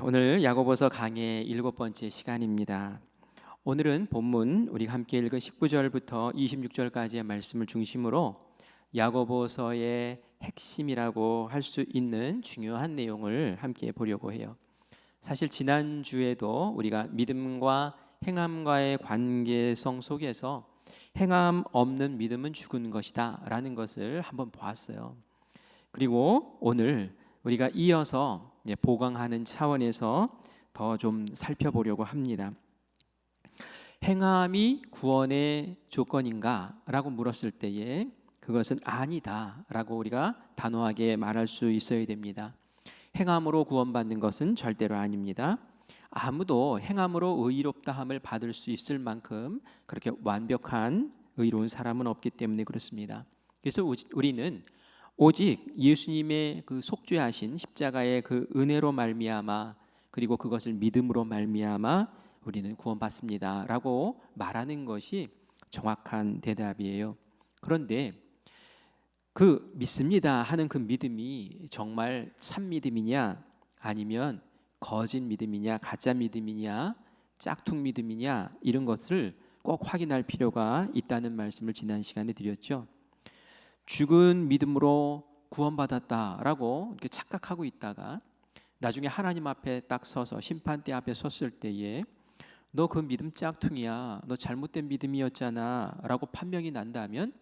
오늘 야고보서 강의 7번째 시간입니다. 오늘은 본문 우리 함께 읽은 19절부터 26절까지의 말씀을 중심으로 야고보서의 핵심이라고 할 수 있는 중요한 내용을 함께 보려고 해요. 사실 지난주에도 우리가 믿음과 행함과의 관계성 속에서 행함 없는 믿음은 죽은 것이다 라는 것을 한번 보았어요. 그리고 오늘 우리가 이어서 보강하는 차원에서 더 좀 살펴보려고 합니다. 행함이 구원의 조건인가? 라고 물었을 때에 그것은 아니다 라고 우리가 단호하게 말할 수 있어야 됩니다. 행함으로 구원받는 것은 절대로 아닙니다. 아무도 행함으로 의롭다함을 받을 수 있을 만큼 그렇게 완벽한 의로운 사람은 없기 때문에 그렇습니다. 그래서 우리는 오직 예수님의 그 속죄하신 십자가의 그 은혜로 말미암아 그리고 그것을 믿음으로 말미암아 우리는 구원받습니다라고 말하는 것이 정확한 대답이에요. 그런데 그 믿습니다 하는 그 믿음이 정말 참 믿음이냐 아니면 거짓 믿음이냐 가짜 믿음이냐 짝퉁 믿음이냐 이런 것을 꼭 확인할 필요가 있다는 말씀을 지난 시간에 드렸죠. 죽은 믿음으로 구원받았다라고 이렇게 착각하고 있다가 나중에 하나님 앞에 딱 서서 심판대 앞에 섰을 때에 너 그 믿음 짝퉁이야, 너 잘못된 믿음이었잖아 라고 판명이 난다면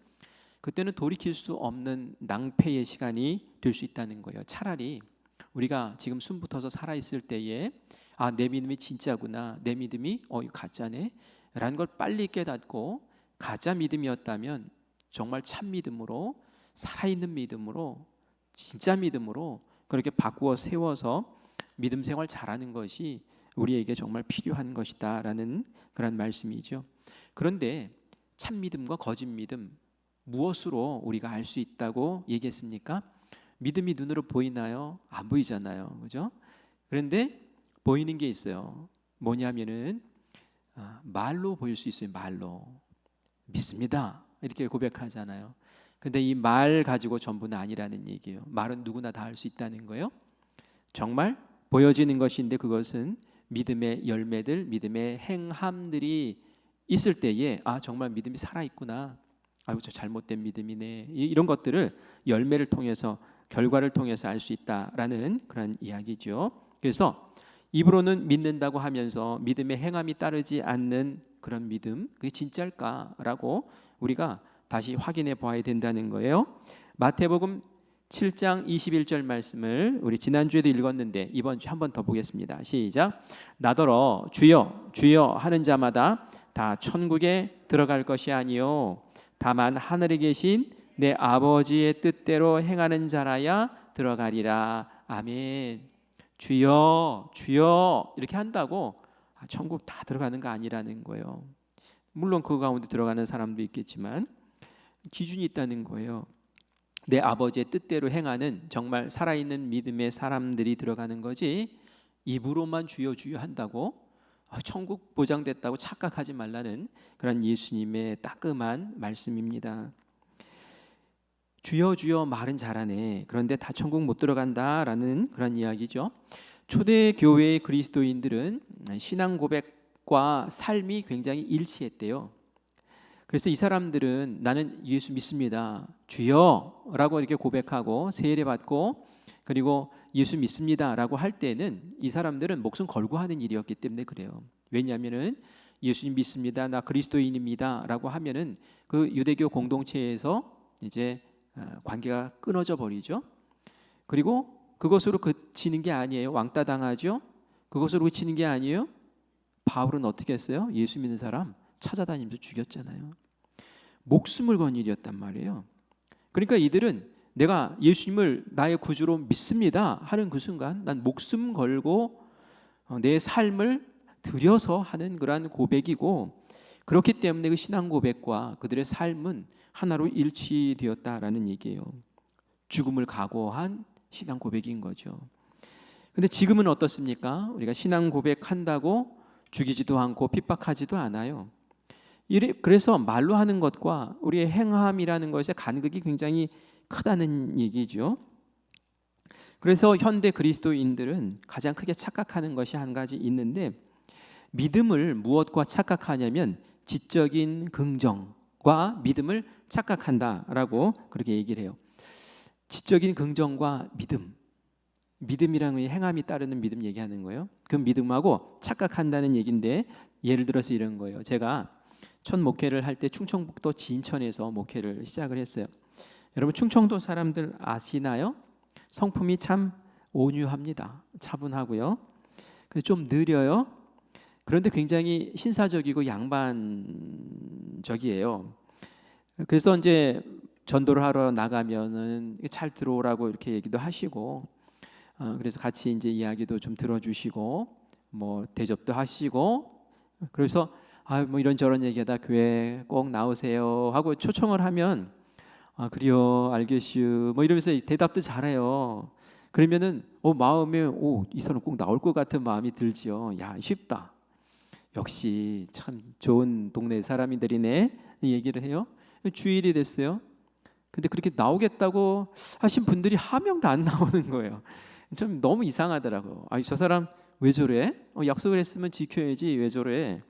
그때는 돌이킬 수 없는 낭패의 시간이 될 수 있다는 거예요. 차라리 우리가 지금 숨 붙어서 살아있을 때에 내 믿음이 진짜구나, 내 믿음이 이거 가짜네 라는 걸 빨리 깨닫고 가짜 믿음이었다면 정말 참 믿음으로 살아있는 믿음으로 진짜 믿음으로 그렇게 바꾸어 세워서 믿음 생활 잘하는 것이 우리에게 정말 필요한 것이다라는 그런 말씀이죠. 그런데 참 믿음과 거짓 믿음 무엇으로 우리가 알 수 있다고 얘기했습니까? 믿음이 눈으로 보이나요? 안 보이잖아요, 그죠? 그런데 보이는 게 있어요. 뭐냐면은 말로 보일 수 있어요. 말로 믿습니다 이렇게 고백하잖아요. 근데 이 말 가지고 전부는 아니라는 얘기예요. 말은 누구나 다 할 수 있다는 거예요. 정말 보여지는 것인데 그것은 믿음의 열매들, 믿음의 행함들이 있을 때에 정말 믿음이 살아있구나. 아이고 저 잘못된 믿음이네. 이런 것들을 열매를 통해서 결과를 통해서 알 수 있다라는 그런 이야기죠. 그래서 입으로는 믿는다고 하면서 믿음의 행함이 따르지 않는 그런 믿음, 그게 진짜일까라고 우리가 다시 확인해 보아야 된다는 거예요. 마태복음 7장 21절 말씀을 우리 지난주에도 읽었는데 이번 주 한 번 더 보겠습니다. 시작. 나더러 주여 주여 하는 자마다 다 천국에 들어갈 것이 아니요 다만 하늘에 계신 내 아버지의 뜻대로 행하는 자라야 들어가리라. 아멘. 주여 주여 이렇게 한다고 천국 다 들어가는 거 아니라는 거예요. 물론 그 가운데 들어가는 사람도 있겠지만 기준이 있다는 거예요. 내 아버지의 뜻대로 행하는 정말 살아있는 믿음의 사람들이 들어가는 거지 입으로만 주여 주여 한다고 천국 보장됐다고 착각하지 말라는 그런 예수님의 따끔한 말씀입니다. 주여 주여 말은 잘하네. 그런데 다 천국 못 들어간다라는 그런 이야기죠. 초대 교회의 그리스도인들은 신앙 고백과 삶이 굉장히 일치했대요. 그래서 이 사람들은 나는 예수 믿습니다 주여라고 이렇게 고백하고 세례 받고 그리고 예수 믿습니다라고 할 때는 이 사람들은 목숨 걸고 하는 일이었기 때문에 그래요. 왜냐하면은 예수님 믿습니다, 나 그리스도인입니다라고 하면은 그 유대교 공동체에서 이제 관계가 끊어져 버리죠. 그리고 그것으로 그치는 게 아니에요. 왕따 당하죠. 그것으로 그치는 게 아니에요. 바울은 어떻게 했어요? 예수 믿는 사람 찾아다니면서 죽였잖아요. 목숨을 건 일이었단 말이에요. 그러니까 이들은 내가 예수님을 나의 구주로 믿습니다 하는 그 순간 난 목숨 걸고 내 삶을 들여서 하는 그러한 고백이고 그렇기 때문에 그 신앙 고백과 그들의 삶은 하나로 일치되었다라는 얘기예요. 죽음을 각오한 신앙 고백인 거죠. 근데 지금은 어떻습니까? 우리가 신앙 고백한다고 죽이지도 않고 핍박하지도 않아요. 그래서 말로 하는 것과 우리의 행함이라는 것의 간극이 굉장히 크다는 얘기죠. 그래서 현대 그리스도인들은 가장 크게 착각하는 것이 한 가지 있는데, 믿음을 무엇과 착각하냐면 지적인 긍정과 믿음을 착각한다라고 그렇게 얘기를 해요. 지적인 긍정과 믿음이라는 게 행함이 따르는 믿음 얘기하는 거예요. 그 믿음하고 착각한다는 얘기인데, 예를 들어서 이런 거예요. 제가 첫 목회를 할 때 충청북도 진천에서 목회를 시작을 했어요. 여러분 충청도 사람들 아시나요? 성품이 참 온유합니다. 차분하고요. 근데 좀 느려요. 그런데 굉장히 신사적이고 양반적이에요. 그래서 이제 전도를 하러 나가면은 잘 들어오라고 이렇게 얘기도 하시고, 그래서 같이 이제 이야기도 좀 들어주시고, 뭐 대접도 하시고, 그래서 뭐 이런저런 얘기하다 교회 꼭 나오세요 하고 초청을 하면, 그래요, 알겠슈, 뭐 이러면서 대답도 잘해요. 그러면은 마음에 이 사람 꼭 나올 것 같은 마음이 들지요. 야, 쉽다. 역시 참 좋은 동네 사람들이네, 이 얘기를 해요. 주일이 됐어요. 근데 그렇게 나오겠다고 하신 분들이 한 명도 안 나오는 거예요. 좀 너무 이상하더라고. 저 사람 왜 저래? 약속을 했으면 지켜야지, 왜 저래?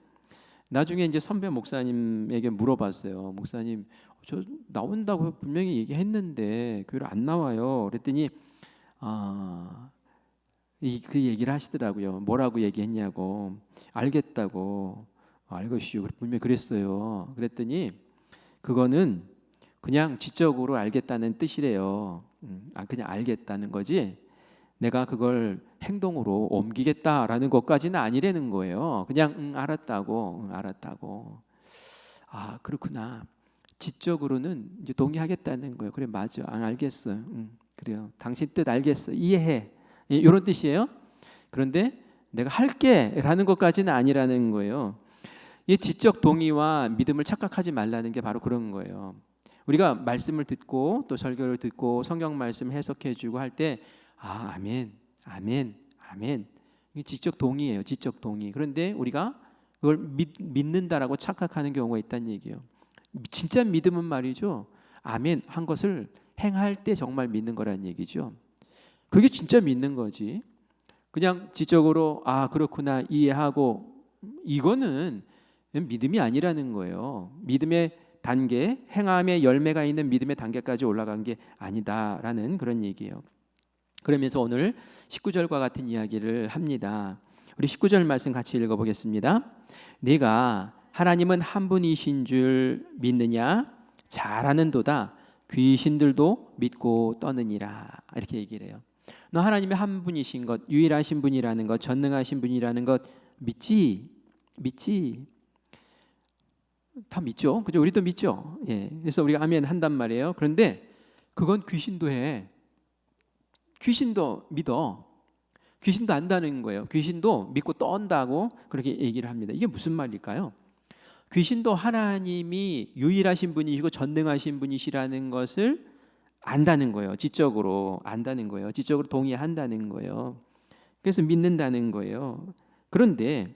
나중에 이제 선배 목사님에게 물어봤어요. 목사님, 저 나온다고 분명히 얘기했는데 교회를 안 나와요. 그랬더니 그 얘기를 하시더라고요. 뭐라고 얘기했냐고. 알겠다고. 알겠슈. 분명히 그랬어요. 그랬더니 그거는 그냥 지적으로 알겠다는 뜻이래요. 그냥 알겠다는 거지, 내가 그걸 행동으로 옮기겠다라는 것까지는 아니라는 거예요. 그냥 알았다고. 그렇구나. 지적으로는 이제 동의하겠다는 거예요. 그래, 맞아. 알겠어. 그래요. 당신 뜻 알겠어. 이해해. 이런 뜻이에요. 그런데 내가 할게라는 것까지는 아니라는 거예요. 이 지적 동의와 믿음을 착각하지 말라는 게 바로 그런 거예요. 우리가 말씀을 듣고 또 설교를 듣고 성경 말씀 해석해주고 할 때 아멘, 아멘, 아멘. 이게 지적 동의예요. 지적 동의. 그런데 우리가 그걸 믿는다라고 착각하는 경우가 있다는 얘기예요. 진짜 믿음은 말이죠, 아멘 한 것을 행할 때 정말 믿는 거라는 얘기죠. 그게 진짜 믿는 거지. 그냥 지적으로 그렇구나 이해하고, 이거는 믿음이 아니라는 거예요. 믿음의 단계, 행함의 열매가 있는 믿음의 단계까지 올라간 게 아니다라는 그런 얘기예요. 그러면서 오늘 19절과 같은 이야기를 합니다. 우리 19절 말씀 같이 읽어보겠습니다. 네가 하나님은 한 분이신 줄 믿느냐? 잘하는도다. 귀신들도 믿고 떠느니라. 이렇게 얘기를 해요. 너 하나님의 한 분이신 것, 유일하신 분이라는 것, 전능하신 분이라는 것 믿지? 다 믿죠. 그죠? 우리도 믿죠. 예. 그래서 우리가 아멘 한단 말이에요. 그런데 그건 귀신도 해. 귀신도 믿어. 귀신도 안다는 거예요. 귀신도 믿고 떤다고 그렇게 얘기를 합니다. 이게 무슨 말일까요? 귀신도 하나님이 유일하신 분이시고 전능하신 분이시라는 것을 안다는 거예요. 지적으로 안다는 거예요. 지적으로 동의한다는 거예요. 그래서 믿는다는 거예요. 그런데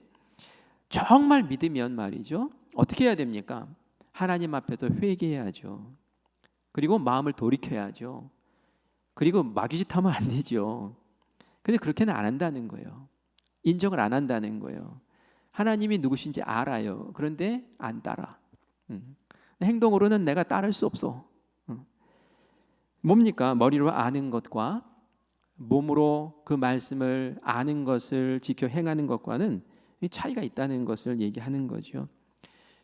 정말 믿으면 말이죠, 어떻게 해야 됩니까? 하나님 앞에서 회개해야죠. 그리고 마음을 돌이켜야죠. 그리고 마귀짓 하면 안 되죠. 근데 그렇게는 안 한다는 거예요. 인정을 안 한다는 거예요. 하나님이 누구신지 알아요. 그런데 안 따라. 행동으로는 내가 따를 수 없어. 뭡니까? 머리로 아는 것과 몸으로 그 말씀을 아는 것을 지켜 행하는 것과는 차이가 있다는 것을 얘기하는 거죠.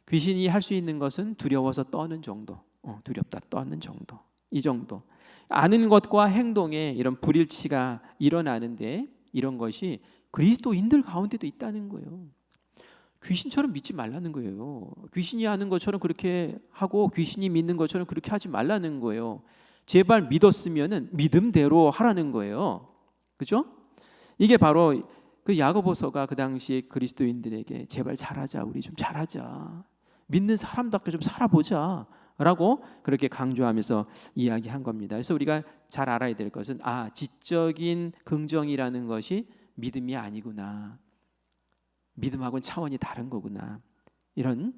귀신이 할 수 있는 것은 두려워서 떠는 정도, 두렵다 떠는 정도, 이 정도. 아는 것과 행동에 이런 불일치가 일어나는데, 이런 것이 그리스도인들 가운데도 있다는 거예요. 귀신처럼 믿지 말라는 거예요. 귀신이 하는 것처럼 그렇게 하고 귀신이 믿는 것처럼 그렇게 하지 말라는 거예요. 제발 믿었으면은 믿음대로 하라는 거예요. 그죠? 이게 바로 그 야고보서가 그 당시에 그리스도인들에게 제발 잘하자, 우리 좀 잘하자, 믿는 사람답게 좀 살아보자 라고 그렇게 강조하면서 이야기한 겁니다. 그래서 우리가 잘 알아야 될 것은 지적인 긍정이라는 것이 믿음이 아니구나, 믿음하고는 차원이 다른 거구나, 이런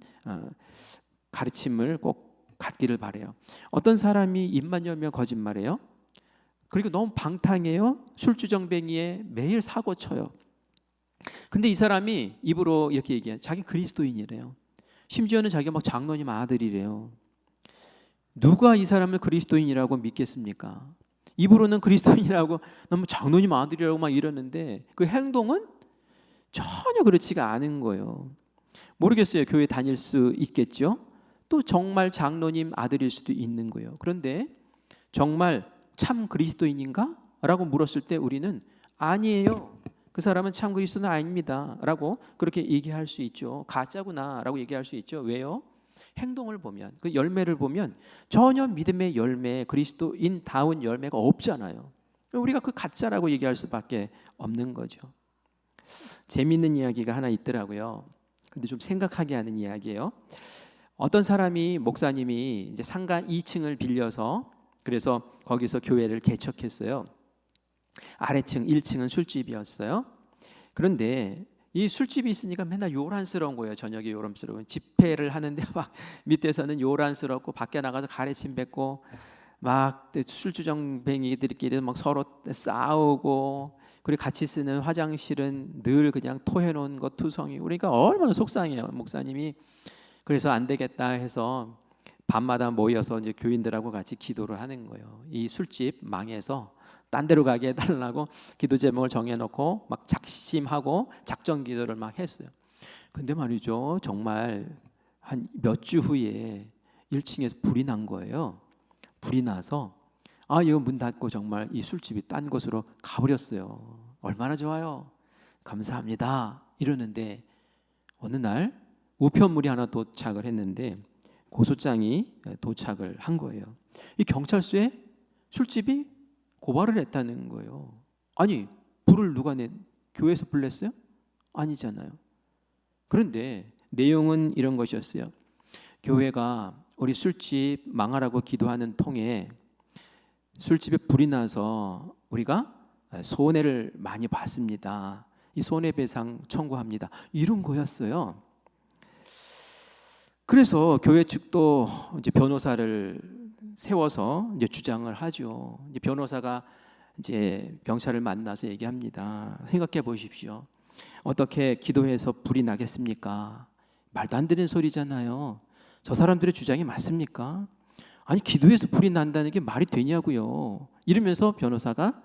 가르침을 꼭 갖기를 바래요. 어떤 사람이 입만 열면 거짓말해요? 그리고 너무 방탕해요. 술주정뱅이에 매일 사고 쳐요. 근데 이 사람이 입으로 이렇게 얘기해요. 자기 그리스도인이래요. 심지어는 자기가 막 장로님 아들이래요. 누가 이 사람을 그리스도인이라고 믿겠습니까? 입으로는 그리스도인이라고 너무 장로님 아들이라고 막 이러는데 그 행동은 전혀 그렇지가 않은 거예요. 모르겠어요. 교회 다닐 수 있겠죠? 또 정말 장로님 아들일 수도 있는 거예요. 그런데 정말 참 그리스도인인가? 라고 물었을 때 우리는 아니에요. 그 사람은 참 그리스도는 아닙니다. 라고 그렇게 얘기할 수 있죠. 가짜구나 라고 얘기할 수 있죠. 왜요? 행동을 보면, 그 열매를 보면 전혀 믿음의 열매, 그리스도인다운 열매가 없잖아요. 우리가 그 가짜라고 얘기할 수밖에 없는 거죠. 재미있는 이야기가 하나 있더라고요. 근데 좀 생각하게 하는 이야기예요. 어떤 사람이 목사님이 이제 상가 2층을 빌려서 그래서 거기서 교회를 개척했어요. 아래층 1층은 술집이었어요. 그런데 이 술집이 있으니까 맨날 요란스러운 거예요. 저녁에 요란스러운 집회를 하는데 막 밑에서는 요란스럽고 밖에 나가서 가래침 뱉고 막 술주정뱅이들끼리 막 서로 싸우고 그리고 같이 쓰는 화장실은 늘 그냥 토해놓은 것 투성이. 그러니까 얼마나 속상해요 목사님이. 그래서 안 되겠다 해서 밤마다 모여서 이제 교인들하고 같이 기도를 하는 거예요. 이 술집 망해서 딴 데로 가게 해달라고 기도 제목을 정해놓고 막 작심하고 작전 기도를 막 했어요. 근데 말이죠, 정말 한 몇 주 후에 1층에서 불이 난 거예요. 불이 나서 이거 문 닫고 정말 이 술집이 딴 곳으로 가버렸어요. 얼마나 좋아요. 감사합니다 이러는데 어느 날 우편물이 하나 도착을 했는데 고소장이 도착을 한 거예요. 이 경찰서에 술집이 고발을 했다는 거예요. 아니, 불을 누가 교회에서 불 냈어요? 아니잖아요. 그런데 내용은 이런 것이었어요. 교회가 우리 술집 망하라고 기도하는 통에 술집에 불이 나서 우리가 손해를 많이 봤습니다. 이 손해배상 청구합니다. 이런 거였어요. 그래서 교회 측도 이제 변호사를 세워서 이제 주장을 하죠. 이제 변호사가 이제 경찰을 만나서 얘기합니다. 생각해 보십시오. 어떻게 기도해서 불이 나겠습니까? 말도 안 되는 소리잖아요. 저 사람들의 주장이 맞습니까? 아니, 기도해서 불이 난다는 게 말이 되냐고요. 이러면서 변호사가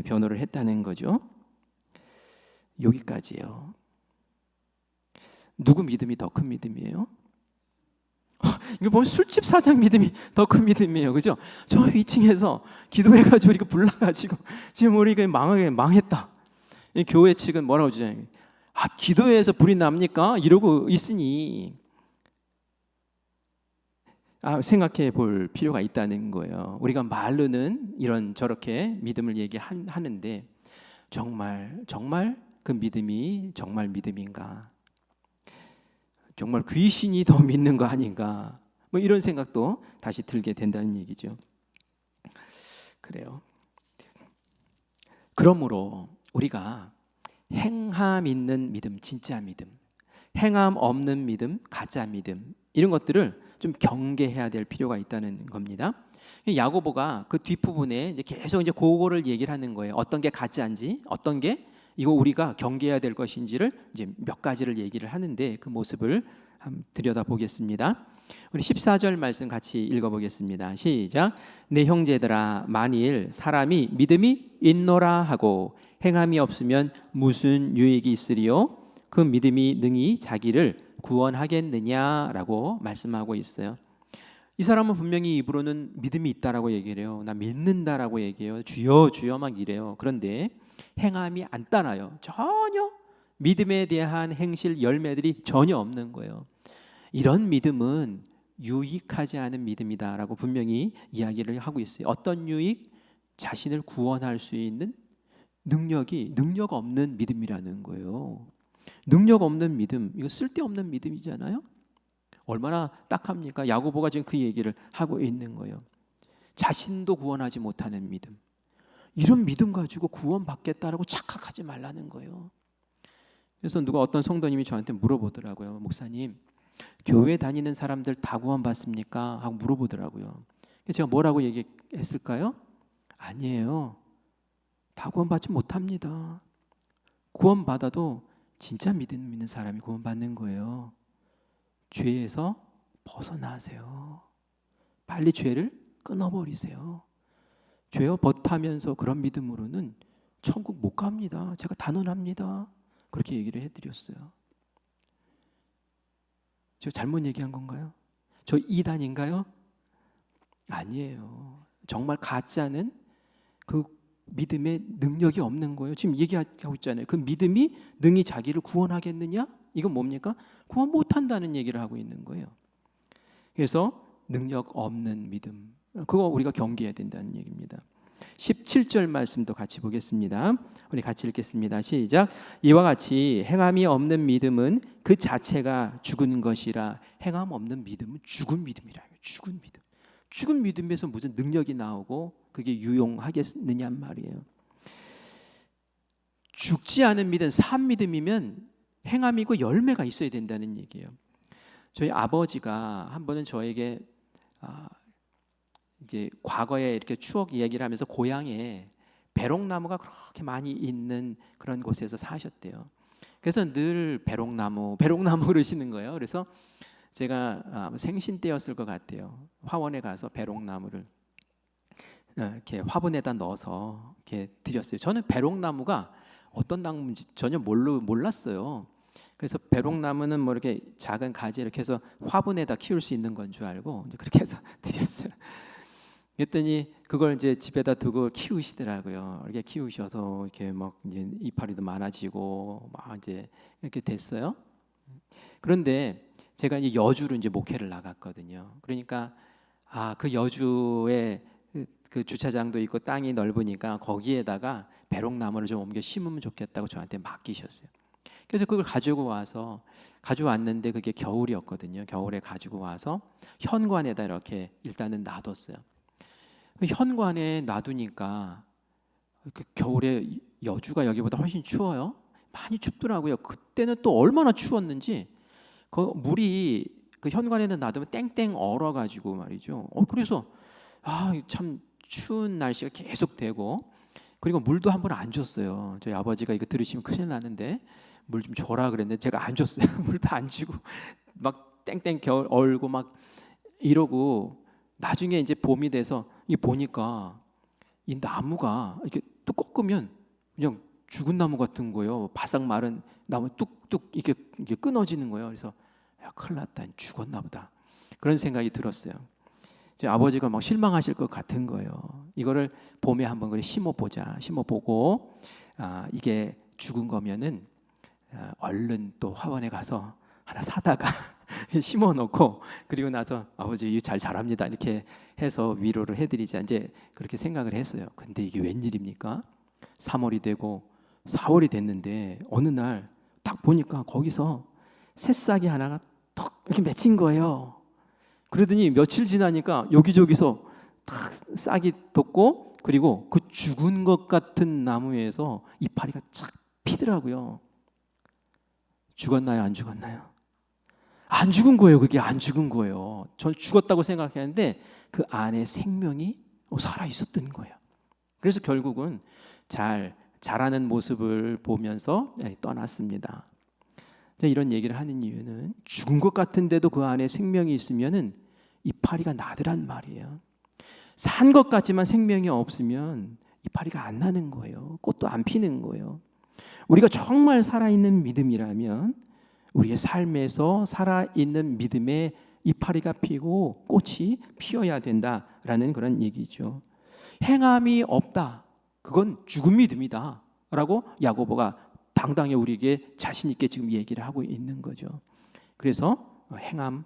변호를 했다는 거죠. 여기까지요. 누구 믿음이 더 큰 믿음이에요? 이거 보면 술집 사장 믿음이 더 큰 믿음이에요, 그죠? 저 2층에서 기도해가지고 우리가 불나가지고 지금 우리가 망했다. 교회 측은 뭐라고 주장해요? 기도해서 불이 납니까? 이러고 있으니 생각해 볼 필요가 있다는 거예요. 우리가 말로는 이런 저렇게 믿음을 얘기하는데 정말 그 믿음이 정말 믿음인가? 정말 귀신이 더 믿는 거 아닌가? 뭐 이런 생각도 다시 들게 된다는 얘기죠. 그래요. 그러므로 우리가 행함 있는 믿음, 진짜 믿음, 행함 없는 믿음, 가짜 믿음, 이런 것들을 좀 경계해야 될 필요가 있다는 겁니다. 야고보가 그 뒷부분에 이제 계속 이제 그거를 얘기를 하는 거예요. 어떤 게 가짜인지, 어떤 게 이거 우리가 경계해야 될 것인지를 이제 몇 가지를 얘기를 하는데 그 모습을 한번 들여다보겠습니다. 우리 14절 말씀 같이 읽어보겠습니다. 시작. 내 형제들아, 만일 사람이 믿음이 있노라 하고 행함이 없으면 무슨 유익이 있으리요? 그 믿음이 능히 자기를 구원하겠느냐라고 말씀하고 있어요. 이 사람은 분명히 입으로는 믿음이 있다라고 얘기를 해요. 나 믿는다라고 얘기해요. 주여 주여 막 이래요. 그런데 행함이 안 따라요. 전혀 믿음에 대한 행실 열매들이 전혀 없는 거예요. 이런 믿음은 유익하지 않은 믿음이다라고 분명히 이야기를 하고 있어요. 어떤 유익? 자신을 구원할 수 있는 능력 없는 믿음이라는 거예요. 능력 없는 믿음, 이거 쓸데없는 믿음이잖아요. 얼마나 딱합니까? 야고보가 지금 그 얘기를 하고 있는 거예요. 자신도 구원하지 못하는 믿음. 이런 믿음 가지고 구원받겠다라고 착각하지 말라는 거예요. 그래서 어떤 성도님이 저한테 물어보더라고요. 목사님, 교회 다니는 사람들 다 구원받습니까? 하고 물어보더라고요. 제가 뭐라고 얘기했을까요? 아니에요. 다 구원받지 못합니다. 구원받아도 진짜 믿음 있는 사람이 구원받는 거예요. 죄에서 벗어나세요. 빨리 죄를 끊어버리세요. 죄와 벗하면서 그런 믿음으로는 천국 못 갑니다. 제가 단언합니다. 그렇게 얘기를 해드렸어요. 제가 잘못 얘기한 건가요? 저 이단인가요? 아니에요. 정말 가짜는 그 믿음의 능력이 없는 거예요. 지금 얘기하고 있잖아요. 그 믿음이 능히 자기를 구원하겠느냐? 이건 뭡니까? 구원 못한다는 얘기를 하고 있는 거예요. 그래서 능력 없는 믿음, 그거 우리가 경계해야 된다는 얘기입니다. 17절 말씀도 같이 보겠습니다. 우리 같이 읽겠습니다. 시작. 이와 같이 행함이 없는 믿음은 그 자체가 죽은 것이라. 행함 없는 믿음은 죽은 믿음이라. 죽은 믿음. 죽은 믿음에서 무슨 능력이 나오고 그게 유용하겠느냐 말이에요. 죽지 않은 믿음, 산 믿음이면 행함이고 열매가 있어야 된다는 얘기예요. 저희 아버지가 한 번은 저에게 이제 과거에 이렇게 추억 이야기를 하면서 고향에 배롱나무가 그렇게 많이 있는 그런 곳에서 사셨대요. 그래서 늘 배롱나무 그러시는 거예요. 그래서 제가 생신 때였을 것 같아요. 화원에 가서 배롱나무를 이렇게 화분에다 넣어서 이렇게 드렸어요. 저는 배롱나무가 어떤 나무인지 전혀 몰랐어요. 그래서 배롱나무는 뭐 이렇게 작은 가지 이렇게 해서 화분에다 키울 수 있는 건 줄 알고 그렇게 해서 드렸어요. 그랬더니 그걸 이제 집에다 두고 키우시더라고요. 이렇게 키우셔서 이렇게 막 이제 이파리도 많아지고 막 이제 이렇게 됐어요. 그런데 제가 이제 여주로 이제 목회를 나갔거든요. 그러니까 그 여주에 그 주차장도 있고 땅이 넓으니까 거기에다가 배롱나무를 좀 옮겨 심으면 좋겠다고 저한테 맡기셨어요. 그래서 그걸 가져왔는데 그게 겨울이었거든요. 겨울에 가지고 와서 현관에다 이렇게 일단은 놔뒀어요. 현관에 놔두니까 그 겨울에 여주가 여기보다 훨씬 추워요. 많이 춥더라고요. 그때는 또 얼마나 추웠는지 그 물이 그 현관에는 놔두면 땡땡 얼어가지고 말이죠. 그래서 참 추운 날씨가 계속 되고, 그리고 물도 한 번 안 줬어요. 저희 아버지가 이거 들으시면 큰일 나는데 물 좀 줘라 그랬는데 제가 안 줬어요. 물도 안 주고 막 땡땡 겨울 얼고 막 이러고, 나중에 이제 봄이 돼서 이 보니까 이 나무가 이렇게 뚝 꺾으면 그냥 죽은 나무 같은 거예요. 바싹 마른 나무 뚝뚝 이렇게 끊어지는 거예요. 그래서 큰일 났다, 죽었나 보다, 그런 생각이 들었어요. 제 아버지가 막 실망하실 것 같은 거예요. 이거를 봄에 한번 그래 심어보자. 심어보고 이게 죽은 거면은 얼른 또 화원에 가서 하나 사다가 심어놓고, 그리고 나서 아버지 이거 잘 자랍니다 이렇게 해서 위로를 해드리자, 이제 그렇게 생각을 했어요. 근데 이게 웬일입니까? 3월이 되고 4월이 됐는데 어느 날 딱 보니까 거기서 새싹이 하나가 턱 이렇게 맺힌 거예요. 그러더니 며칠 지나니까 여기저기서 탁 싹이 돋고, 그리고 그 죽은 것 같은 나무에서 이파리가 착 피더라고요. 죽었나요? 안 죽었나요? 안 죽은 거예요. 그게 안 죽은 거예요. 전 죽었다고 생각했는데 그 안에 생명이 살아 있었던 거예요. 그래서 결국은 잘 자라는 모습을 보면서 떠났습니다. 이런 얘기를 하는 이유는 죽은 것 같은데도 그 안에 생명이 있으면은 이파리가 나더란 말이에요. 산 것 같지만 생명이 없으면 이파리가 안 나는 거예요. 꽃도 안 피는 거예요. 우리가 정말 살아있는 믿음이라면 우리의 삶에서 살아있는 믿음에 이파리가 피고 꽃이 피어야 된다라는 그런 얘기죠. 행함이 없다, 그건 죽은 믿음이다 라고 야고보가 당당히 우리에게 자신 있게 지금 얘기를 하고 있는 거죠. 그래서 행함,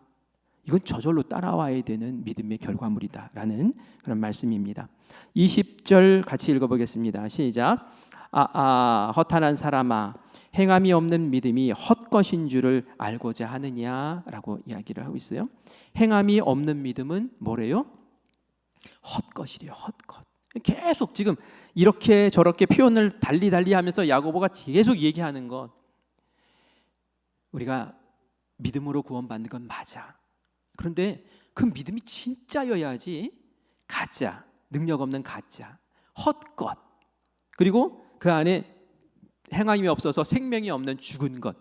이건 저절로 따라와야 되는 믿음의 결과물이다라는 그런 말씀입니다. 20절 같이 읽어보겠습니다. 시작. 허탄한 사람아, 행함이 없는 믿음이 헛것인 줄을 알고자 하느냐라고 이야기를 하고 있어요. 행함이 없는 믿음은 뭐래요? 헛것이래요. 헛것. 계속 지금 이렇게 저렇게 표현을 달리 하면서 야고보가 계속 얘기하는 것, 우리가 믿음으로 구원받는 건 맞아. 그런데 그 믿음이 진짜여야지 가짜, 능력 없는 가짜, 헛것, 그리고 그 안에 행함이 없어서 생명이 없는 죽은 것,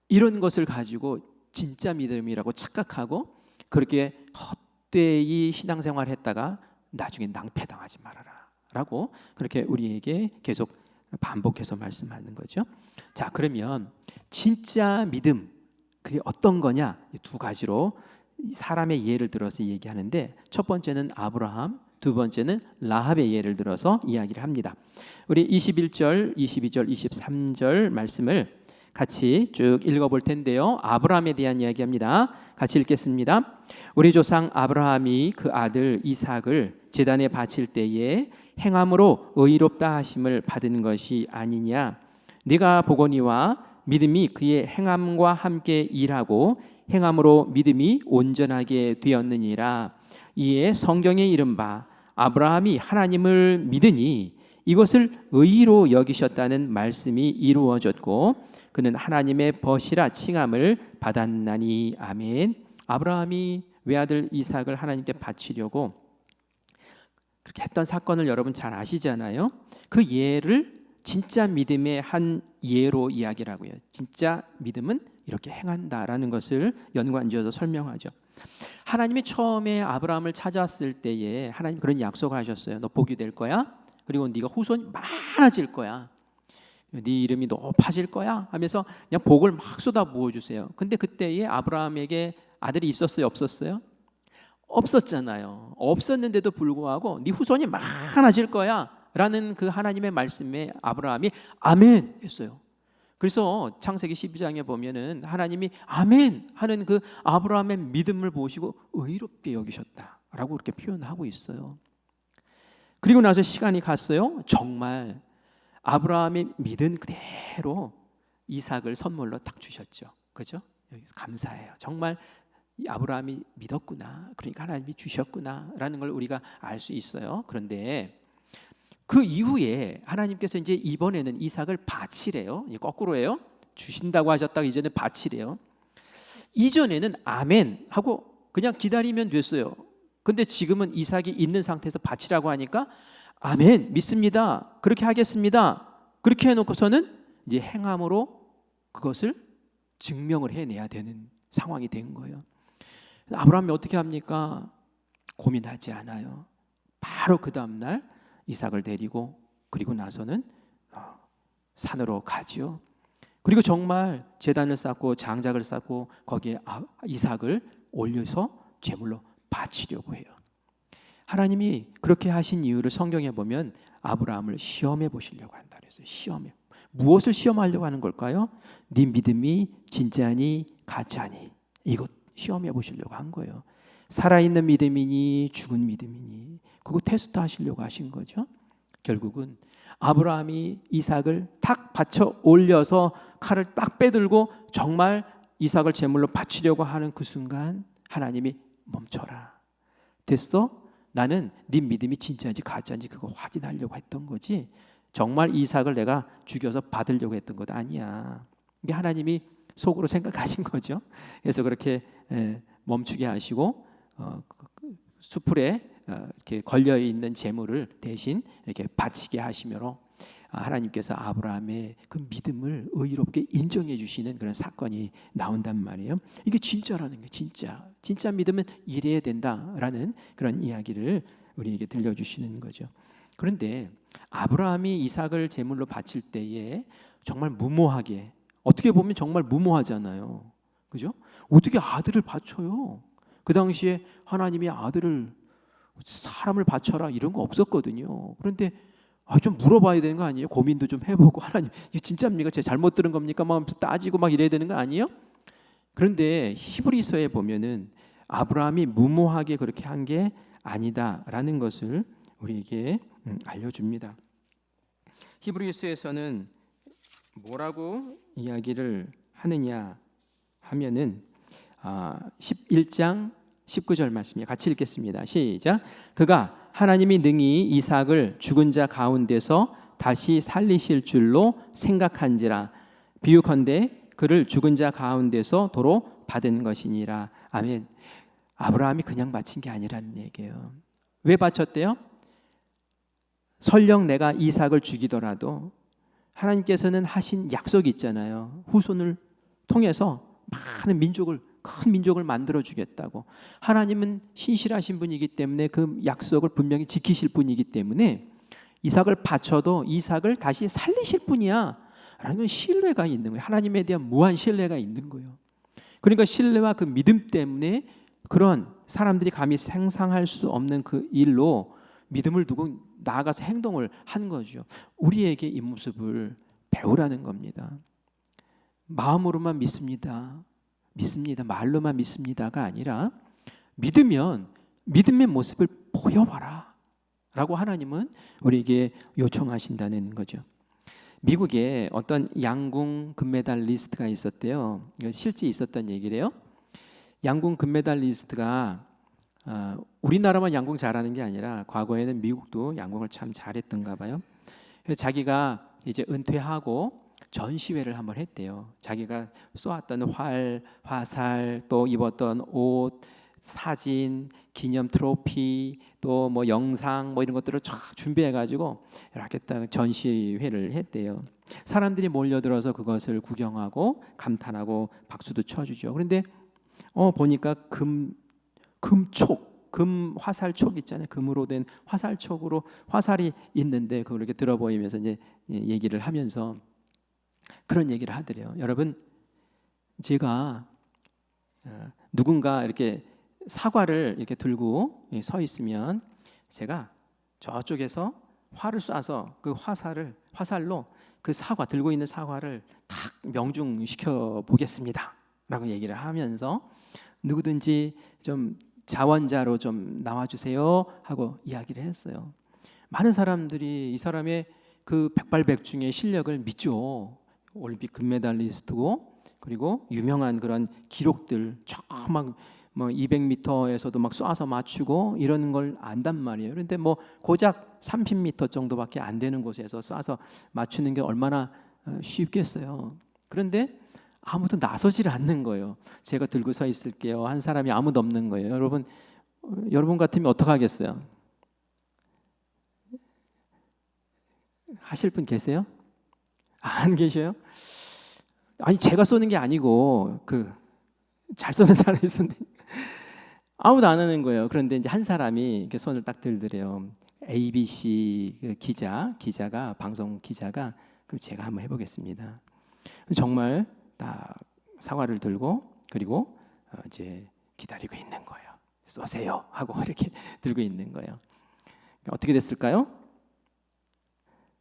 이런 것을 가지고 진짜 믿음이라고 착각하고 그렇게 헛되이 신앙생활 했다가 나중에 낭패당하지 말아라 라고 그렇게 우리에게 계속 반복해서 말씀하는 거죠. 자, 그러면 진짜 믿음, 그게 어떤 거냐? 두 가지로 사람의 예를 들어서 얘기하는데, 첫 번째는 아브라함, 두 번째는 라합의 예를 들어서 이야기를 합니다. 우리 21절, 22절, 23절 말씀을 같이 쭉 읽어볼 텐데요. 아브라함에 대한 이야기합니다. 같이 읽겠습니다. 우리 조상 아브라함이 그 아들 이삭을 제단에 바칠 때에 행함으로 의롭다 하심을 받은 것이 아니냐. 네가 보거니와 믿음이 그의 행함과 함께 일하고 행함으로 믿음이 온전하게 되었느니라. 이에 성경에 이른바 아브라함이 하나님을 믿으니 이것을 의로 여기셨다는 말씀이 이루어졌고 그는 하나님의 벗이라 칭함을 받았나니. 아멘. 아브라함이 외아들 이삭을 하나님께 바치려고 그렇게 했던 사건을 여러분 잘 아시잖아요. 그 예를 진짜 믿음의 한 예로 이야기를 하고요. 진짜 믿음은 이렇게 행한다라는 것을 연관지어서 설명하죠. 하나님이 처음에 아브라함을 찾았을 때에 하나님 그런 약속을 하셨어요. 너 복이 될 거야. 그리고 네가 후손이 많아질 거야. 네 이름이 높아질 거야 하면서 그냥 복을 막 쏟아 부어주세요. 근데 그때에 아브라함에게 아들이 있었어요? 없었어요? 없었잖아요. 없었는데도 불구하고 네 후손이 많아질 거야 라는 그 하나님의 말씀에 아브라함이 아멘 했어요. 그래서 창세기 12장에 보면은 하나님이 아멘 하는 그 아브라함의 믿음을 보시고 의롭게 여기셨다라고 그렇게 표현하고 있어요. 그리고 나서 시간이 갔어요. 정말 아브라함이 믿은 그대로 이삭을 선물로 딱 주셨죠. 그죠? 여기서 감사해요. 정말 아브라함이 믿었구나. 그러니까 하나님이 주셨구나라는 걸 우리가 알 수 있어요. 그런데 그 이후에 하나님께서 이제 이번에는 이삭을 바치래요. 거꾸로예요. 주신다고 하셨다가 이제는 바치래요. 이전에는 아멘 하고 그냥 기다리면 됐어요. 근데 지금은 이삭이 있는 상태에서 바치라고 하니까 아멘 믿습니다. 그렇게 하겠습니다. 그렇게 해놓고서는 이제 행함으로 그것을 증명을 해내야 되는 상황이 된 거예요. 아브라함이 어떻게 합니까? 고민하지 않아요. 바로 그 다음날 이삭을 데리고 그리고 나서는 산으로 가지요. 그리고 정말 제단을 쌓고 장작을 쌓고 거기에 이삭을 올려서 제물로 바치려고 해요. 하나님이 그렇게 하신 이유를 성경에 보면 아브라함을 시험해 보시려고 한다 그랬어요. 시험해. 무엇을 시험하려고 하는 걸까요? 네 믿음이 진짜니 가짜니 이것 시험해 보시려고 한 거예요. 살아있는 믿음이니 죽은 믿음이니 그거 테스트 하시려고 하신 거죠. 결국은 아브라함이 이삭을 탁 받쳐 올려서 칼을 딱 빼들고 정말 이삭을 제물로 바치려고 하는 그 순간 하나님이 멈춰라. 됐어? 나는 네 믿음이 진짜인지 가짜인지 그거 확인하려고 했던 거지 정말 이삭을 내가 죽여서 받으려고 했던 것 아니야. 이게 하나님이 속으로 생각하신 거죠. 그래서 그렇게 멈추게 하시고 수풀에 이렇게 걸려 있는 재물을 대신 이렇게 바치게 하시므로 하나님께서 아브라함의 그 믿음을 의롭게 인정해 주시는 그런 사건이 나온단 말이에요. 이게 진짜라는 게 진짜 믿음은 이래야 된다라는 그런 이야기를 우리에게 들려주시는 거죠. 그런데 아브라함이 이삭을 제물로 바칠 때에 정말 무모하게 어떻게 보면 정말 무모하잖아요. 그죠? 어떻게 아들을 바쳐요? 그 당시에 하나님이 아들을 사람을 바쳐라 이런 거 없었거든요. 그런데 좀 물어봐야 되는 거 아니에요? 고민도 좀 해보고 하나님 이게 진짜입니까? 제가 잘못 들은 겁니까? 막 따지고 막 이래야 되는 거 아니에요? 그런데 히브리서에 보면은 아브라함이 무모하게 그렇게 한 게 아니다라는 것을 우리에게 알려줍니다. 히브리서에서는 뭐라고 이야기를 하느냐 하면은 11장 19절 말씀이에요. 같이 읽겠습니다. 시작. 그가 하나님이 능히 이삭을 죽은 자 가운데서 다시 살리실 줄로 생각한지라 비유컨대 그를 죽은 자 가운데서 도로 받은 것이니라. 아멘. 아브라함이 그냥 바친 게 아니라는 얘기예요. 왜 바쳤대요? 설령 내가 이삭을 죽이더라도 하나님께서는 하신 약속이 있잖아요. 후손을 통해서 많은 민족을, 큰 민족을 만들어 주겠다고. 하나님은 신실하신 분이기 때문에 그 약속을 분명히 지키실 분이기 때문에 이삭을 바쳐도 이삭을 다시 살리실 분이야 라는 건 신뢰가 있는 거예요. 하나님에 대한 무한 신뢰가 있는 거예요. 그러니까 신뢰와 그 믿음 때문에 그런 사람들이 감히 상상할 수 없는 그 일로 믿음을 두고 나아가서 행동을 한 거죠. 우리에게 이 모습을 배우라는 겁니다. 마음으로만 믿습니다. 말로만 믿습니다가 아니라 믿으면 믿음의 모습을 보여봐라 라고 하나님은 우리에게 요청하신다는 거죠. 미국에 어떤 양궁 금메달리스트가 있었대요. 실제 있었던 얘기래요. 양궁 금메달리스트가 우리나라만 양궁 잘하는 게 아니라 과거에는 미국도 양궁을 참 잘했던가 봐요. 그래서 자기가 이제 은퇴하고 전시회를 한번 했대요. 자기가 쏘았던 활, 화살, 또 입었던 옷, 사진, 기념 트로피, 또 뭐 영상 뭐 이런 것들을 쫙 준비해가지고 이렇게 딱 전시회를 했대요. 사람들이 몰려들어서 그것을 구경하고 감탄하고 박수도 쳐주죠. 그런데 보니까 금촉, 금 화살촉 있잖아요. 금으로 된 화살촉으로 화살이 있는데 그걸 이렇게 들어 보이면서 이제 얘기를 하면서 그런 얘기를 하더래요. 여러분, 제가 누군가 이렇게 사과를 이렇게 들고 서 있으면 제가 저쪽에서 활을 쏴서 그 화살로 그 사과 들고 있는 사과를 탁 명중시켜 보겠습니다 라고 얘기를 하면서 누구든지 좀 자원자로 좀 나와주세요 하고 이야기를 했어요. 많은 사람들이 이 사람의 그 백발백중의 실력을 믿죠. 올림픽 금메달리스트고 그리고 유명한 그런 기록들 막 뭐 200m에서도 막 쏴서 맞추고 이런 걸 안단 말이에요. 그런데 뭐 고작 30m 정도밖에 안 되는 곳에서 쏴서 맞추는 게 얼마나 쉽겠어요. 그런데 아무도 나서질 않는 거예요. 제가 들고 서 있을게요. 한 사람이 아무도 없는 거예요. 여러분 같으면 어떡하겠어요? 하실 분 계세요? 안 계셔요? 아니 제가 쏘는 게 아니고 그 잘 쏘는 사람이 쏘는데 아무도 안 하는 거예요. 그런데 이제 한 사람이 이렇게 손을 딱 들더래요. ABC 그 기자가 방송 기자가 그럼 제가 한번 해보겠습니다. 정말 딱 사과를 들고 그리고 이제 기다리고 있는 거예요. 쏘세요 하고 이렇게 들고 있는 거예요. 어떻게 됐을까요?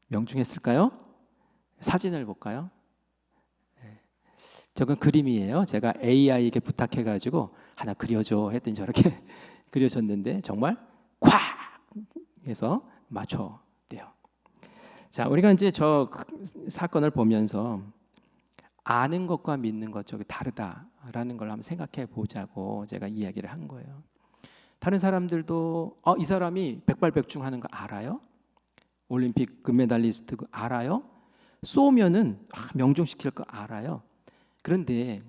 명중했을까요? 사진을 볼까요? 저건 그림이에요. 제가 AI에게 부탁해가지고 하나 그려줘 했더니 저렇게 그려줬는데 정말 콱 해서 맞췄대요. 자, 우리가 이제 저 사건을 보면서 아는 것과 믿는 것 저기 다르다라는 걸 한번 생각해 보자고 제가 이야기를 한 거예요. 다른 사람들도 이 사람이 백발백중하는 거 알아요? 올림픽 금메달리스트 알아요? 쏘면은 명중시킬 거 알아요? 그런데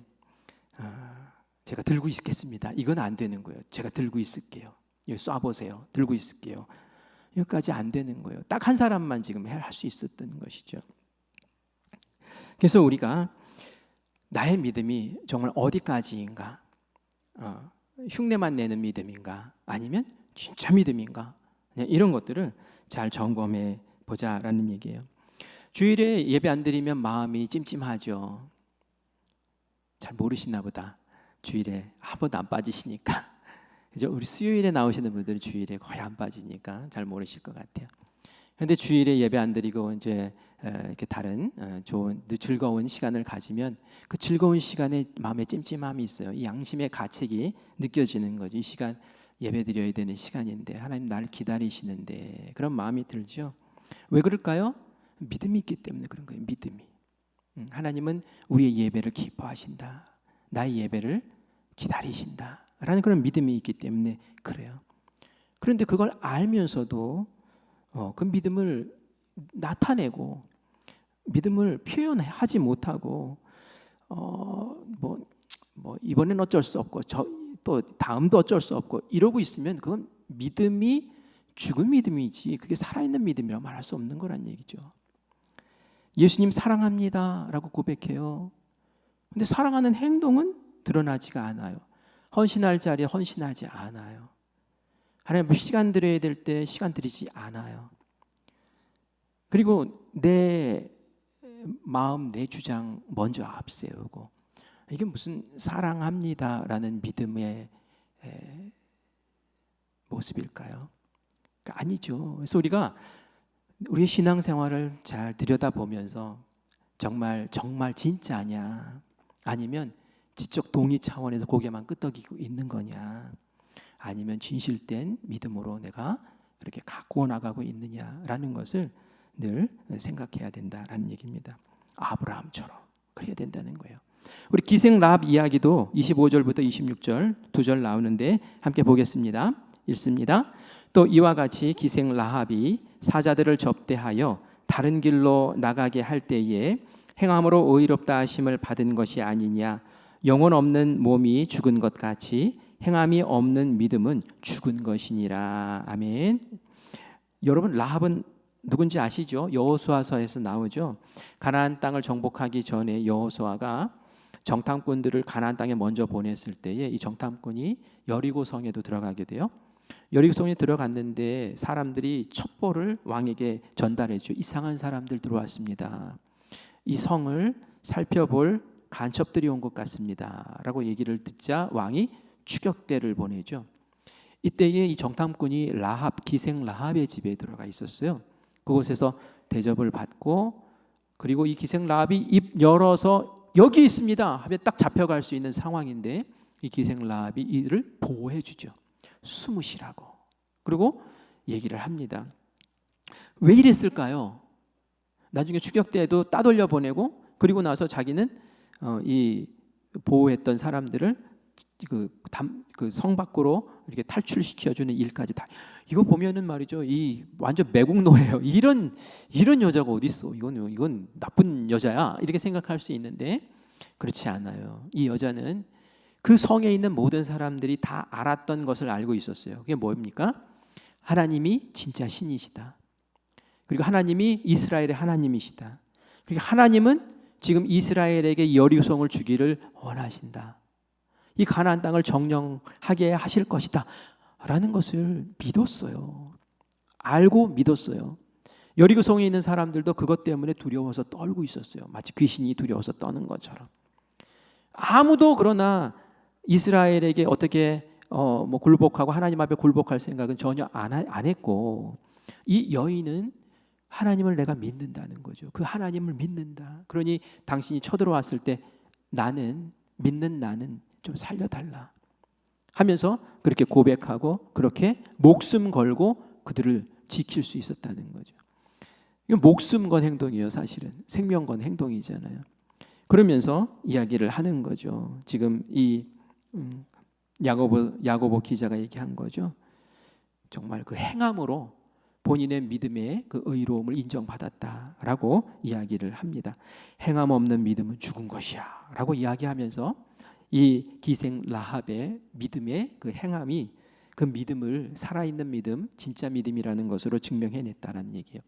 제가 들고 있겠습니다. 이건 안 되는 거예요. 제가 들고 있을게요. 여기 쏴보세요. 들고 있을게요. 여기까지 안 되는 거예요. 딱 한 사람만 지금 할 수 있었던 것이죠. 그래서 우리가 나의 믿음이 정말 어디까지인가? 흉내만 내는 믿음인가? 아니면 진짜 믿음인가? 이런 것들을 잘 점검해 보자라는 얘기예요. 주일에 예배 안 드리면 마음이 찜찜하죠. 잘 모르시나 보다. 주일에 한 번도 안 빠지시니까. 그죠? 우리 수요일에 나오시는 분들은 주일에 거의 안 빠지니까 잘 모르실 것 같아요. 그런데 주일에 예배 안 드리고 이제 이렇게 다른 좋은 즐거운 시간을 가지면 그 즐거운 시간에 마음에 찜찜함이 있어요. 이 양심의 가책이 느껴지는 거죠. 이 시간 예배 드려야 되는 시간인데 하나님 나를 기다리시는데 그런 마음이 들죠. 왜 그럴까요? 믿음이 있기 때문에 그런 거예요. 믿음이. 하나님은 우리의 예배를 기뻐하신다. 나의 예배를 기다리신다. 라는 그런 믿음이 있기 때문에 그래요. 그런데 그걸 알면서도 그 믿음을 나타내고 믿음을 표현하지 못하고 이번엔 어쩔 수 없고 또 다음도 어쩔 수 없고 이러고 있으면 그건 믿음이 죽은 믿음이지 그게 살아있는 믿음이라고 말할 수 없는 거란 얘기죠. 예수님 사랑합니다 라고 고백해요. 근데 사랑하는 행동은 드러나지가 않아요. 헌신할 자리에 헌신하지 않아요. 하나님 앞에 시간 드려야 될 때 시간 드리지 않아요. 그리고 내 마음, 내 주장 먼저 앞세우고, 이게 무슨 사랑합니다라는 믿음의 모습일까요? 아니죠. 그래서 우리가 우리의 신앙생활을 잘 들여다보면서 정말 진짜냐, 아니면 지적 동의 차원에서 고개만 끄덕이고 있는 거냐, 아니면 진실된 믿음으로 내가 이렇게 가꾸어 나가고 있느냐라는 것을 늘 생각해야 된다라는 얘기입니다. 아브라함처럼 그래야 된다는 거예요. 우리 기생 라합 이야기도 25절부터 26절 2절 나오는데 함께 보겠습니다. 읽습니다. 또 이와 같이 기생 라합이 사자들을 접대하여 다른 길로 나가게 할 때에 행함으로 의롭다 하심을 받은 것이 아니냐. 영혼 없는 몸이 죽은 것 같이 행함이 없는 믿음은 죽은 것이니라. 아멘. 여러분, 라합은 누군지 아시죠? 여호수아서에서 나오죠. 가나안 땅을 정복하기 전에 여호수아가 정탐꾼들을 가나안 땅에 먼저 보냈을 때에 이 정탐꾼이 여리고 성에도 들어가게 돼요. 여리고 성에 들어갔는데 사람들이 첩보를 왕에게 전달해줘. 이상한 사람들 들어왔습니다. 이 성을 살펴볼 간첩들이 온 것 같습니다 라고 얘기를 듣자 왕이 추격대를 보내죠. 이때에 이 정탐꾼이 라합, 기생 라합의 집에 들어가 있었어요. 그곳에서 대접을 받고, 그리고 이 기생 라합이 입 열어서 여기 있습니다 하면 딱 잡혀갈 수 있는 상황인데, 이 기생 라합이 이를 보호해 주죠. 숨으시라고. 그리고 얘기를 합니다. 왜 이랬을까요? 나중에 추격대에도 따돌려 보내고, 그리고 나서 자기는 이 보호했던 사람들을 그 성 밖으로 이렇게 탈출시켜주는 일까지 다. 이거 보면은 말이죠, 이 완전 매국노예요. 이런 여자가 어디 있어? 이건 나쁜 여자야. 이렇게 생각할 수 있는데 그렇지 않아요. 이 여자는 그 성에 있는 모든 사람들이 다 알았던 것을 알고 있었어요. 그게 뭡니까? 하나님이 진짜 신이시다. 그리고 하나님이 이스라엘의 하나님이시다. 그리고 하나님은 지금 이스라엘에게 여리고성을 주기를 원하신다. 이 가나안 땅을 정령하게 하실 것이다 라는 것을 믿었어요. 알고 믿었어요. 여리고성에 있는 사람들도 그것 때문에 두려워서 떨고 있었어요. 마치 귀신이 두려워서 떠는 것처럼. 아무도 그러나 이스라엘에게 어떻게 굴복하고 하나님 앞에 굴복할 생각은 전혀 안 했고, 이 여인은 하나님을 내가 믿는다는 거죠. 그 하나님을 믿는다. 그러니 당신이 쳐들어왔을 때 믿는 나는 좀 살려달라 하면서 그렇게 고백하고 그렇게 목숨 걸고 그들을 지킬 수 있었다는 거죠. 이건 목숨 건 행동이에요. 사실은 생명 건 행동이잖아요. 그러면서 이야기를 하는 거죠. 지금 이 야고보 기자가 얘기한 거죠. 정말 그 행함으로 본인의 믿음의 그 의로움을 인정받았다라고 이야기를 합니다. 행함 없는 믿음은 죽은 것이야 라고 이야기하면서 이 기생 라합의 믿음의 그 행함이 그 믿음을 살아있는 믿음, 진짜 믿음이라는 것으로 증명해냈다는 얘기예요.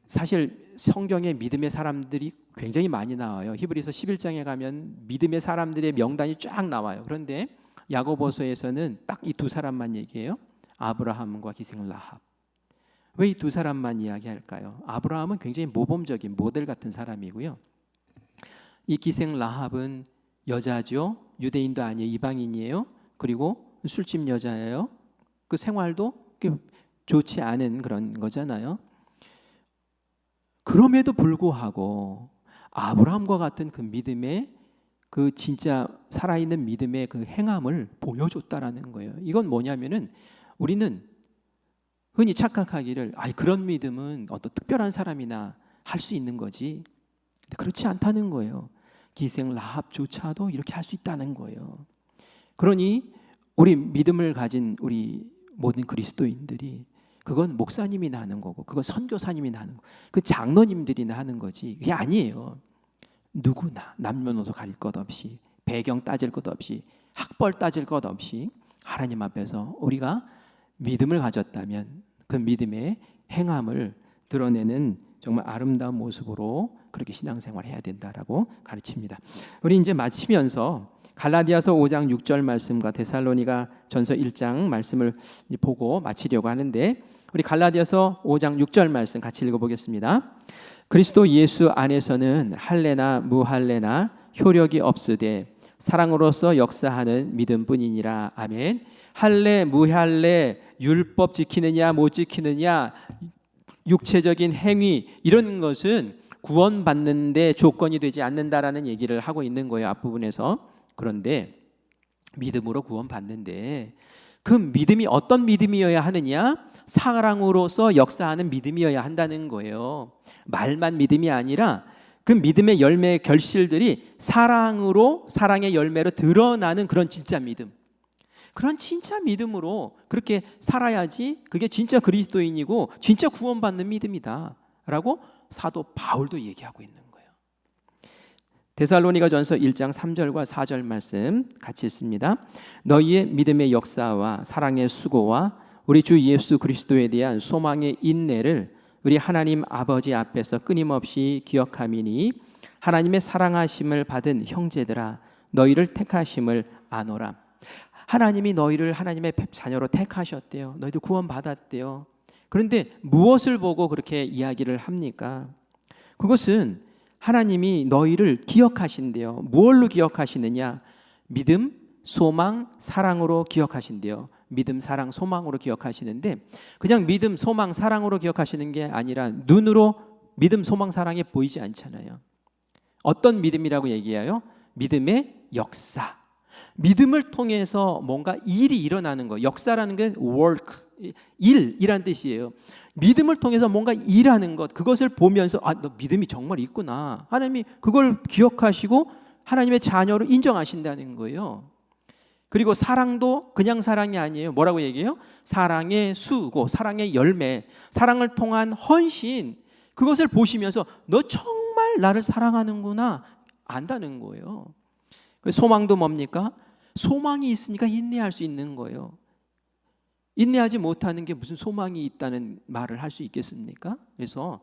사실 성경에 믿음의 사람들이 굉장히 많이 나와요. 히브리서 11장에 가면 믿음의 사람들의 명단이 쫙 나와요. 그런데 야고보서에서는 딱 이 두 사람만 얘기해요. 아브라함과 기생 라합. 왜 이 두 사람만 이야기할까요? 아브라함은 굉장히 모범적인 모델 같은 사람이고요. 이 기생 라합은 여자죠. 유대인도 아니에요. 이방인이에요. 그리고 술집 여자예요. 그 생활도 좋지 않은 그런 거잖아요. 그럼에도 불구하고 아브라함과 같은 그 믿음의 그 진짜 살아있는 믿음의 그 행함을 보여줬다라는 거예요. 이건 뭐냐면은 우리는 흔히 착각하기를 그런 믿음은 어떤 특별한 사람이나 할 수 있는 거지. 그렇지 않다는 거예요. 기생 라합조차도 이렇게 할 수 있다는 거예요. 그러니 우리 믿음을 가진 우리 모든 그리스도인들이, 그건 목사님이나 하는 거고, 그건 선교사님이나 하는 거고, 그 장로님들이나 하는 거지, 그게 아니에요. 누구나 남녀노소 가릴 것 없이, 배경 따질 것 없이, 학벌 따질 것 없이 하나님 앞에서 우리가 믿음을 가졌다면 그 믿음의 행함을 드러내는 정말 아름다운 모습으로 그렇게 신앙생활을 해야 된다라고 가르칩니다. 우리 이제 마치면서 갈라디아서 5장 6절 말씀과 데살로니가 전서 1장 말씀을 보고 마치려고 하는데, 우리 갈라디아서 5장 6절 말씀 같이 읽어보겠습니다. 그리스도 예수 안에서는 할례나 무할례나 효력이 없으되 사랑으로서 역사하는 믿음뿐이니라. 아멘. 할례 무할례, 율법 지키느냐 못 지키느냐, 육체적인 행위, 이런 것은 구원받는데 조건이 되지 않는다라는 얘기를 하고 있는 거예요, 앞부분에서. 그런데 믿음으로 구원받는데 그 믿음이 어떤 믿음이어야 하느냐? 사랑으로서 역사하는 믿음이어야 한다는 거예요. 말만 믿음이 아니라 그 믿음의 열매 결실들이 사랑으로, 사랑의 열매로 드러나는 그런 진짜 믿음, 그런 진짜 믿음으로 그렇게 살아야지 그게 진짜 그리스도인이고 진짜 구원받는 믿음이다 라고 사도 바울도 얘기하고 있는 거예요. 데살로니가전서 1장 3절과 4절 말씀 같이 읽습니다. 너희의 믿음의 역사와 사랑의 수고와 우리 주 예수 그리스도에 대한 소망의 인내를 우리 하나님 아버지 앞에서 끊임없이 기억함이니 하나님의 사랑하심을 받은 형제들아 너희를 택하심을 아노라. 하나님이 너희를 하나님의 자녀로 택하셨대요. 너희도 구원받았대요. 그런데 무엇을 보고 그렇게 이야기를 합니까? 그것은 하나님이 너희를 기억하신대요. 무엇로 기억하시느냐? 믿음, 소망, 사랑으로 기억하신대요. 믿음, 사랑, 소망으로 기억하시는데 그냥 믿음, 소망, 사랑으로 기억하시는 게 아니라 눈으로 믿음, 소망, 사랑이 보이지 않잖아요. 어떤 믿음이라고 얘기해요? 믿음의 역사. 믿음을 통해서 뭔가 일이 일어나는 거. 역사라는 게 work, 일이란 뜻이에요. 믿음을 통해서 뭔가 일하는 것, 그것을 보면서 너 믿음이 정말 있구나. 하나님이 그걸 기억하시고 하나님의 자녀로 인정하신다는 거예요. 그리고 사랑도 그냥 사랑이 아니에요. 뭐라고 얘기해요? 사랑의 수고, 사랑의 열매, 사랑을 통한 헌신, 그것을 보시면서 너 정말 나를 사랑하는구나 안다는 거예요. 소망도 뭡니까? 소망이 있으니까 인내할 수 있는 거예요. 인내하지 못하는 게 무슨 소망이 있다는 말을 할 수 있겠습니까? 그래서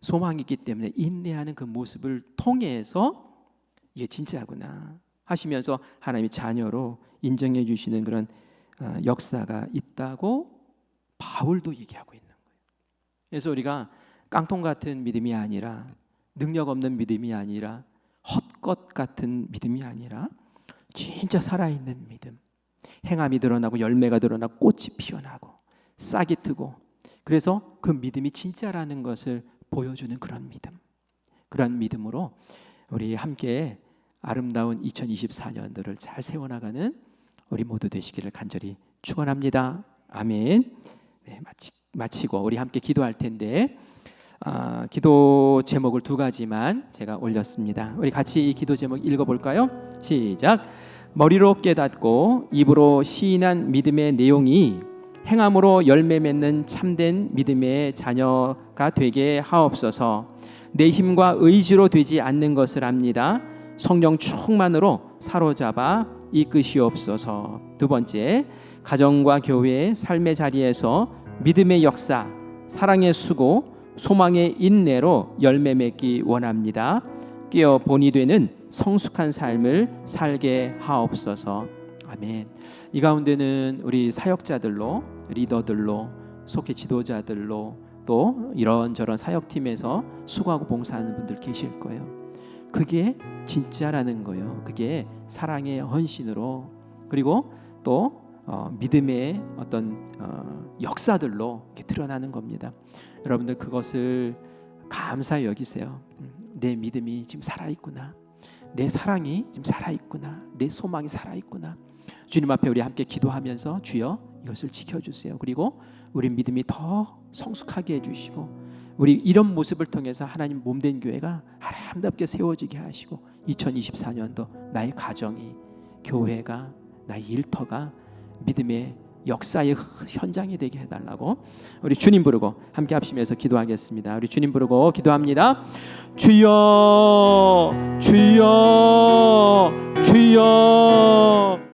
소망이 있기 때문에 인내하는 그 모습을 통해서 이게 진짜구나 하시면서 하나님의 자녀로 인정해 주시는 그런 역사가 있다고 바울도 얘기하고 있는 거예요. 그래서 우리가 깡통 같은 믿음이 아니라, 능력 없는 믿음이 아니라, 헛것 같은 믿음이 아니라 진짜 살아있는 믿음, 행함이 드러나고 열매가 드러나고 꽃이 피어나고 싹이 트고, 그래서 그 믿음이 진짜라는 것을 보여주는 그런 믿음, 그런 믿음으로 우리 함께 아름다운 2024년도를 잘 세워나가는 우리 모두 되시기를 간절히 축원합니다. 아멘. 네, 마치고 우리 함께 기도할 텐데 기도 제목을 2가지만 제가 올렸습니다. 우리 같이 이 기도 제목 읽어볼까요? 시작. 머리로 깨닫고 입으로 시인한 믿음의 내용이 행함으로 열매 맺는 참된 믿음의 자녀가 되게 하옵소서. 내 힘과 의지로 되지 않는 것을 압니다. 성령 충만으로 사로잡아 이끄시옵소서. 2번째, 가정과 교회의 삶의 자리에서 믿음의 역사, 사랑의 수고, 소망의 인내로 열매 맺기 원합니다. 깨어 본이 되는 성숙한 삶을 살게 하옵소서. 아멘. 이 가운데는 우리 사역자들로, 리더들로, 속해 지도자들로, 또 이런저런 사역팀에서 수고하고 봉사하는 분들 계실 거예요. 그게 진짜라는 거예요. 그게 사랑의 헌신으로, 그리고 또 믿음의 어떤 역사들로 이렇게 드러나는 겁니다. 여러분들 그것을 감사히 여기세요. 내 믿음이 지금 살아있구나, 내 사랑이 지금 살아있구나, 내 소망이 살아있구나. 주님 앞에 우리 함께 기도하면서 주여 이것을 지켜주세요. 그리고 우리 믿음이 더 성숙하게 해주시고 우리 이런 모습을 통해서 하나님 몸된 교회가 아름답게 세워지게 하시고 2024년도 나의 가정이, 교회가, 나의 일터가 믿음의 역사의 현장이 되게 해달라고 우리 주님 부르고 함께 합심해서 기도하겠습니다. 우리 주님 부르고 기도합니다. 주여, 주여, 주여.